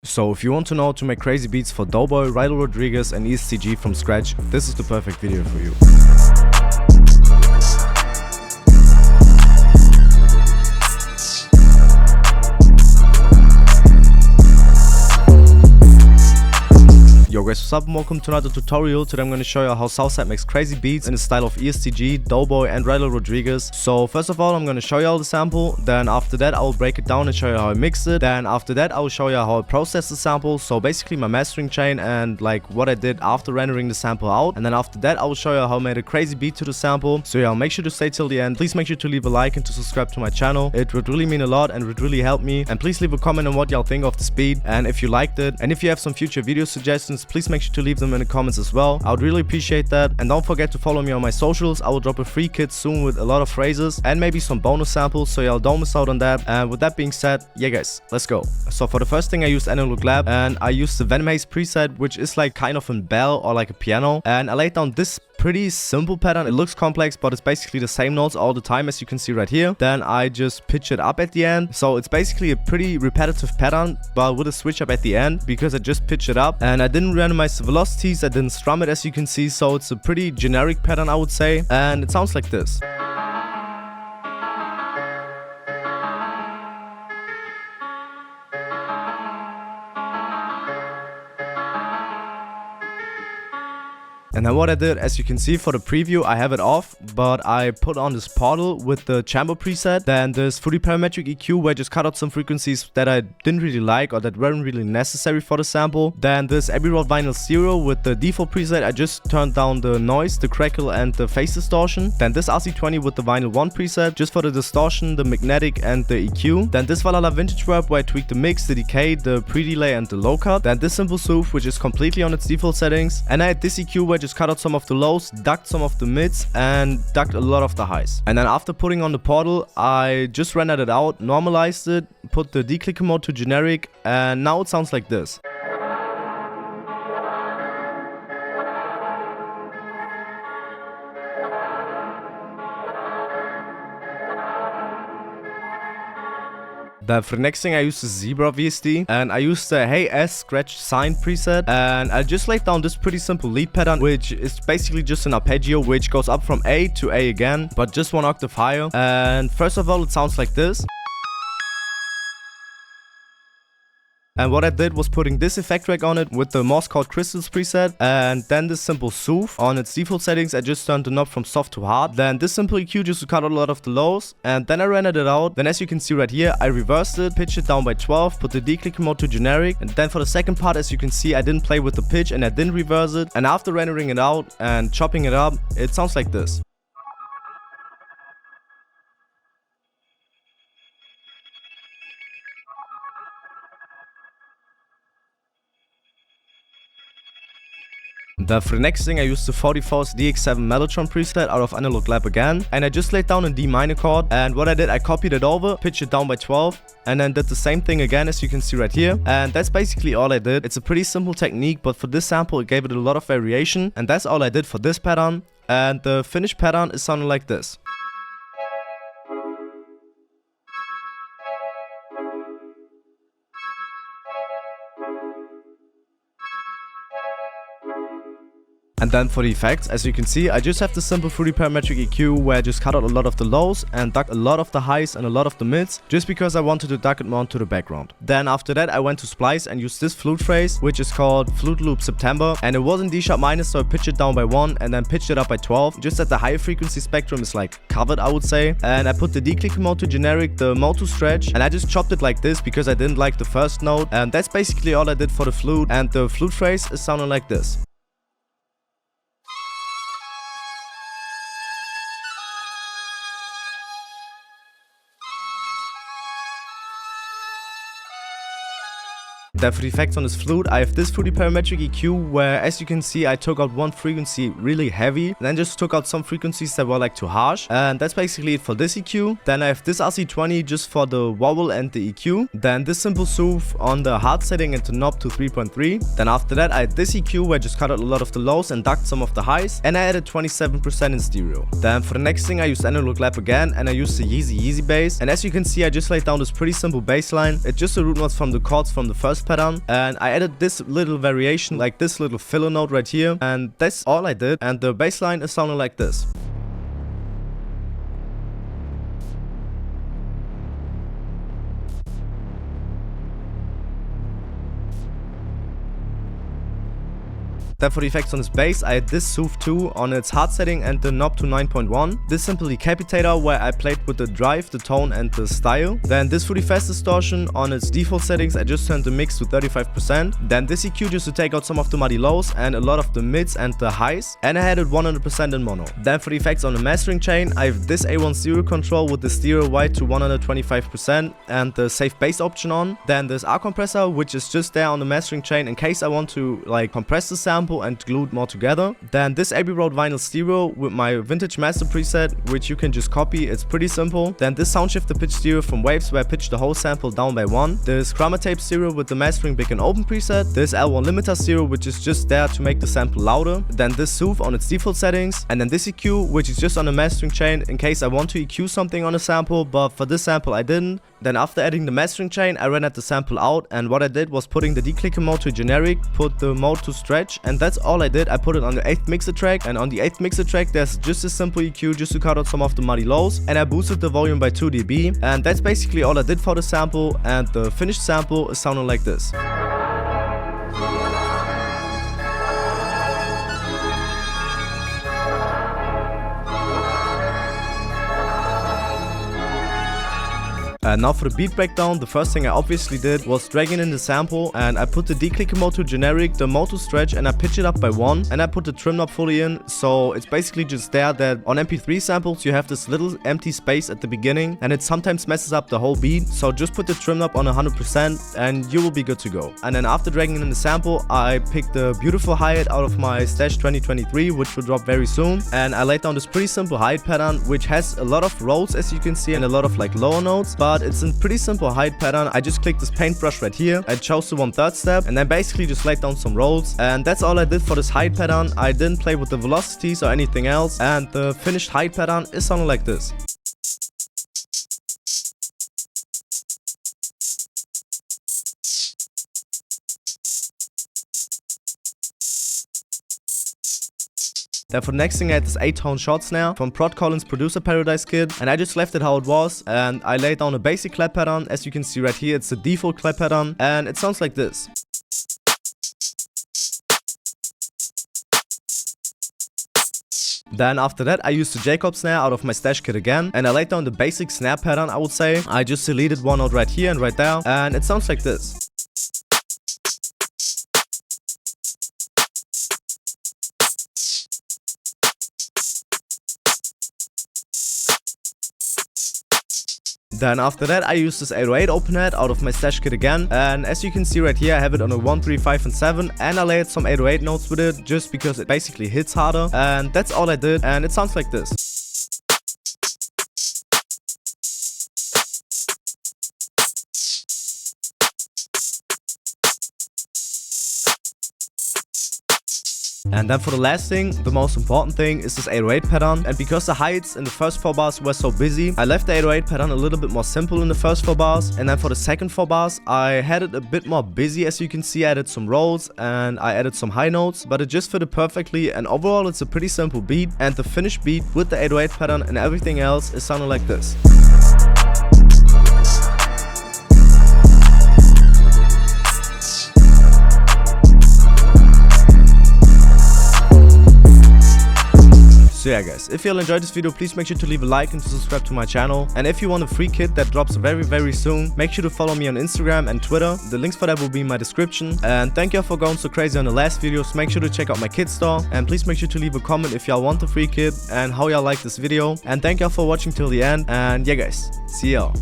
So if you want to know how to make crazy beats for Doeboy, Rodriguez and ESTG from scratch, this is the perfect video for you. Yo guys, what's up and welcome to another tutorial. Today I'm going to show you how Southside makes crazy beats in the style of ESTG, Doeboy and Rodriguez. So first of all, I'm going to show you all the sample. Then after that, I will break it down and show you how I mix it. Then after that, I will show you how I process the sample. So basically my mastering chain and like what I did after rendering the sample out. And then after that, I will show you how I made a crazy beat to the sample. So yeah, make sure to stay till the end. Please make sure to leave a like and to subscribe to my channel. It would really mean a lot and would really help me. And please leave a comment on what y'all think of this beat and if you liked it. And if you have some future video suggestions, please make sure to leave them in the comments as well. I would really appreciate that. And don't forget to follow me on my socials. I will drop a free kit soon with a lot of phrases and maybe some bonus samples, so y'all don't miss out on that. And with that being said, yeah guys, let's go. So for the first thing, I used Analog Lab and I used the Venom Haze preset, which is like kind of a bell or like a piano. And I laid down this pretty simple pattern. It looks complex, but it's basically the same notes all the time, as you can see right here. Then I just pitch it up at the end. So it's basically a pretty repetitive pattern, but with a switch up at the end because I just pitch it up and I didn't randomize the velocities. I didn't strum it, as you can see. So it's a pretty generic pattern, I would say. And it sounds like this. And then what I did, as you can see for the preview, I have it off, but I put on this portal with the chamber preset, then this fully parametric EQ where I just cut out some frequencies that I didn't really like or that weren't really necessary for the sample. Then this Abbey Road Vinyl 0 with the default preset, I just turned down the noise, the crackle and the phase distortion. Then this RC20 with the Vinyl 1 preset, just for the distortion, the magnetic and the EQ. Then this Valhalla Vintage Verb where I tweaked the mix, the decay, the pre-delay and the low cut. Then this Simple Soothe, which is completely on its default settings. And I had this EQ where I just cut out some of the lows, ducked some of the mids and ducked a lot of the highs. And then after putting on the portal, I just rendered it out, normalized it, put the declicker mode to generic, and now it sounds like this. Then for the next thing, I used the Zebra VSD and I used the Hey S Scratch Sign preset, and I just laid down this pretty simple lead pattern, which is basically just an arpeggio which goes up from A to A again, but just one octave higher. And first of all, it sounds like this. And what I did was putting this effect rack on it with the Morse Code Crystals preset, and then this Simple Soothe. On its default settings, I just turned the knob from soft to hard. Then this Simple EQ just to cut out a lot of the lows, and then I rendered it out. Then as you can see right here, I reversed it, pitched it down by 12, put the declicker mode to generic. And then for the second part, as you can see, I didn't play with the pitch and I didn't reverse it. And after rendering it out and chopping it up, it sounds like this. Then for the next thing, I used the 44's DX7 Mellotron preset out of Analog Lab again, and I just laid down a D minor chord, and what I did, I copied it over, pitched it down by 12, and then did the same thing again, as you can see right here. And that's basically all I did. It's a pretty simple technique, but for this sample it gave it a lot of variation, and that's all I did for this pattern. And the finished pattern is sounding like this. And then for the effects, as you can see, I just have the simple fully parametric EQ where I just cut out a lot of the lows and ducked a lot of the highs and a lot of the mids, just because I wanted to duck it more into the background. Then after that, I went to Splice and used this flute phrase, which is called Flute Loop September, and it was in D sharp minor, so I pitched it down by 1 and then pitched it up by 12, just that the higher frequency spectrum is like covered, I would say. And I put the declicker mode to generic, the mode to stretch, and I just chopped it like this because I didn't like the first note. And that's basically all I did for the flute, and the flute phrase is sounding like this. Then for the effects on this flute, I have this fully parametric EQ where, as you can see, I took out one frequency really heavy, then just took out some frequencies that were like too harsh, and that's basically it for this EQ. Then I have this RC20 just for the wobble and the EQ, then this Simple Soothe on the hard setting and the knob to 3.3. Then after that, I had this EQ where I just cut out a lot of the lows and ducked some of the highs, and I added 27% in stereo. Then for the next thing, I used Analog Lab again, and I used the Wheezy bass, and as you can see, I just laid down this pretty simple bass line. It's just the root notes from the chords from the first chorus pattern, and I added this little variation, like this little filler note right here, and that's all I did, and the bass line is sounding like this. Then for the effects on this bass, I had this Soothe 2 on its hard setting and the knob to 9.1. This simple decapitator where I played with the drive, the tone and the style. Then this for the fast distortion on its default settings, I just turned the mix to 35%. Then this EQ just to take out some of the muddy lows and a lot of the mids and the highs. And I had it 100% in mono. Then for the effects on the mastering chain, I have this A1 stereo control with the stereo wide to 125% and the safe bass option on. Then this R compressor, which is just there on the mastering chain in case I want to like compress the sample and glue it more together. Then this Abbey Road vinyl stereo with my vintage master preset, which you can just copy. It's pretty simple. Then this sound shifter pitch stereo from Waves where I pitched the whole sample down by 1. This chroma tape stereo with the mastering big and open preset. This L1 limiter stereo which is just there to make the sample louder. Then this Soothe on its default settings, and then this EQ which is just on the mastering chain in case I want to EQ something on a sample, but for this sample I didn't. Then after adding the mastering chain, I ran at the sample out, and what I did was putting the declicker mode to generic, put the mode to stretch, and that's all I did. I put it on the 8th mixer track, and on the 8th mixer track there's just a simple EQ just to cut out some of the muddy lows, and I boosted the volume by 2 dB, and that's basically all I did for the sample, and the finished sample is sounding like this. And now for the beat breakdown, the first thing I obviously did was dragging in the sample, and I put the declicker mode to generic, the mode to stretch, and I pitch it up by 1, and I put the trim knob fully in, so it's basically just there that on MP3 samples you have this little empty space at the beginning and it sometimes messes up the whole beat, so just put the trim knob on 100% and you will be good to go. And then after dragging in the sample, I picked the beautiful hi-hat out of my stash 2023, which will drop very soon, and I laid down this pretty simple hi-hat pattern which has a lot of rolls as you can see and a lot of like lower notes, but it's a pretty simple hi-hat pattern. I just clicked this paintbrush right here, I chose the 1/3 step, and then basically just laid down some rolls, and that's all I did for this hi-hat pattern. I didn't play with the velocities or anything else, and the finished hi-hat pattern is sounding like this. Then for the next thing I had this 8-tone short snare from Prod Collins Producer Paradise kit, and I just left it how it was, and I laid down a basic clap pattern. As you can see right here, it's the default clap pattern, and it sounds like this. Then after that I used the Jacob snare out of my stash kit again, and I laid down the basic snare pattern I would say. I just deleted one note right here and right there, and it sounds like this. Then after that I used this 808 openhat out of my stash kit again, and as you can see right here I have it on a 1, 3, 5 and 7, and I layered some 808 notes with it just because it basically hits harder, and that's all I did, and it sounds like this. And then for the last thing, the most important thing is this 808 pattern, and because the hi-hats in the first 4 bars were so busy, I left the 808 pattern a little bit more simple in the first 4 bars, and then for the second 4 bars I had it a bit more busy. As you can see, I added some rolls and I added some high notes, but it just fitted perfectly, and overall it's a pretty simple beat, and the finished beat with the 808 pattern and everything else is sounding like this. So yeah guys, if you all enjoyed this video, please make sure to leave a like and to subscribe to my channel. And if you want a free kit that drops very soon, make sure to follow me on Instagram and Twitter. The links for that will be in my description. And thank y'all for going so crazy on the last videos. Make sure to check out my kit store, and please make sure to leave a comment if y'all want the free kit and how y'all like this video. And thank y'all for watching till the end, and yeah guys, see y'all.